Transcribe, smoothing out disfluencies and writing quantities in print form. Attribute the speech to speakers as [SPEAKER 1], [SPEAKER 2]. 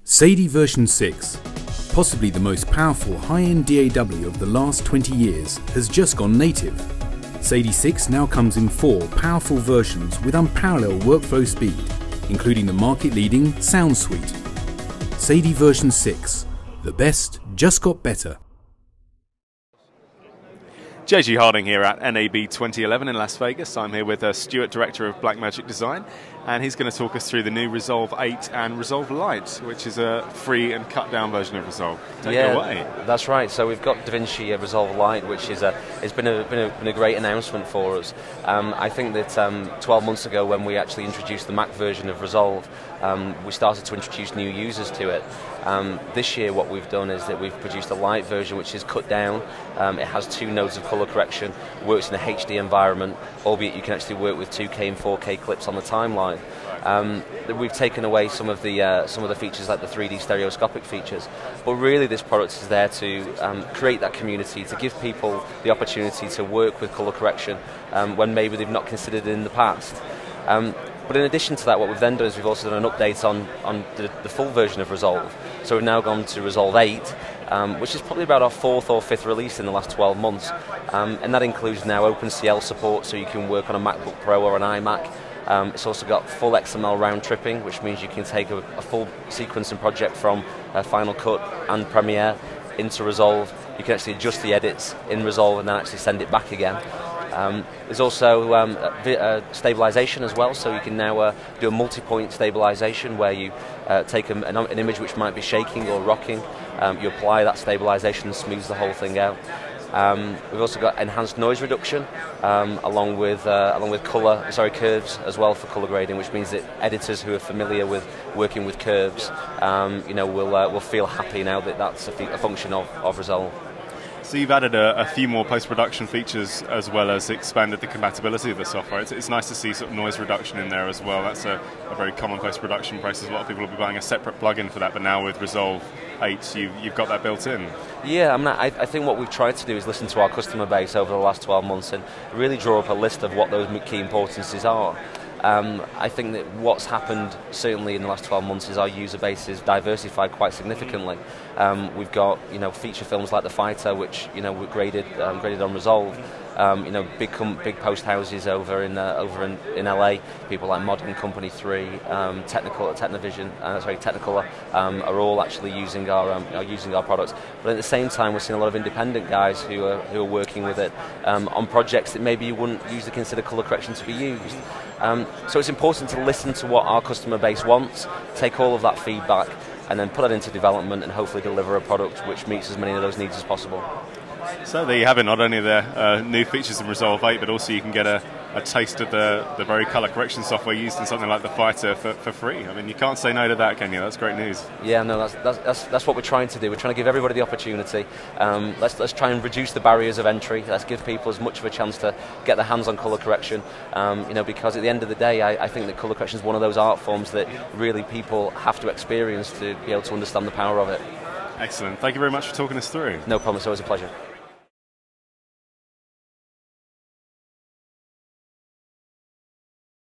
[SPEAKER 1] SADI version 6, possibly the most powerful high-end DAW of the last 20 years, has just gone native. SADI 6 now comes in 4 powerful versions with unparalleled workflow speed, including the market-leading Sound Suite. SADI version 6, the best just got better.
[SPEAKER 2] JG Harding here at NAB 2011 in Las Vegas. I'm here with Stuart, Director of Blackmagic Design, and he's going to talk us through the new Resolve 8 and Resolve Lite, which is a free and cut down version of Resolve. Take it away.
[SPEAKER 3] That's right. So we've got DaVinci Resolve Lite, which is it's been a great announcement for us. I think that 12 months ago, when we actually introduced the Mac version of Resolve, we started to introduce new users to it. This year what we've done is that we've produced a Lite version which is cut down. It has 2 nodes of colour correction, works in a HD environment, albeit you can actually work with 2K and 4K clips on the timeline. We've taken away some of the features like the 3D stereoscopic features, but really this product is there to create that community, to give people the opportunity to work with colour correction when maybe they've not considered it in the past. But in addition to that, what we've then done is we've also done an update on the full version of Resolve. So we've now gone to Resolve 8, which is probably about our 4th or 5th release in the last 12 months. And that includes now OpenCL support, so you can work on a MacBook Pro or an iMac. It's also got full XML round tripping, which means you can take a full sequencing project from Final Cut and Premiere into Resolve. You can actually adjust the edits in Resolve and then actually send it back again. There's also stabilization as well, so you can now do a multi-point stabilization where you take an image which might be shaking or rocking, you apply that stabilization and smooths the whole thing out. We've also got enhanced noise reduction along with curves as well for color grading, which means that editors who are familiar with working with curves, will feel happy now that that's a function of Resolve.
[SPEAKER 2] So you've added a few more post-production features as well as expanded the compatibility of the software. It's nice to see sort of noise reduction in there as well. That's a very common post-production process. A lot of people will be buying a separate plugin for that, but now with Resolve 8, you've got that built in. Yeah,
[SPEAKER 3] I think what we've tried to do is listen to our customer base over the last 12 months and really draw up a list of what those key importances are. I think that what's happened certainly in the last 12 months is our user base is diversified quite significantly. We've got feature films like the Fighter, which were graded on Resolve. Big post houses over in LA. People like Modern Company 3, Technicolor are all actually using our products. But at the same time, we're seeing a lot of independent guys who are working with it on projects that maybe you wouldn't usually consider color correction to be used. So it's important to listen to what our customer base wants, take all of that feedback, and then put it into development and hopefully deliver a product which meets as many of those needs as possible.
[SPEAKER 2] So there you have it, not only the new features in Resolve 8, but also you can get a taste of the very colour correction software used in something like the Fighter for free. I mean, you can't say no to that, can you? That's great news.
[SPEAKER 3] Yeah, no, that's what we're trying to do. We're trying to give everybody the opportunity. Let's try and reduce the barriers of entry. Let's give people as much of a chance to get their hands on colour correction. Because at the end of the day, I think that colour correction is one of those art forms that really people have to experience to be able to understand the power of it.
[SPEAKER 2] Excellent. Thank you very much for talking us through.
[SPEAKER 3] No problem. It's always a pleasure.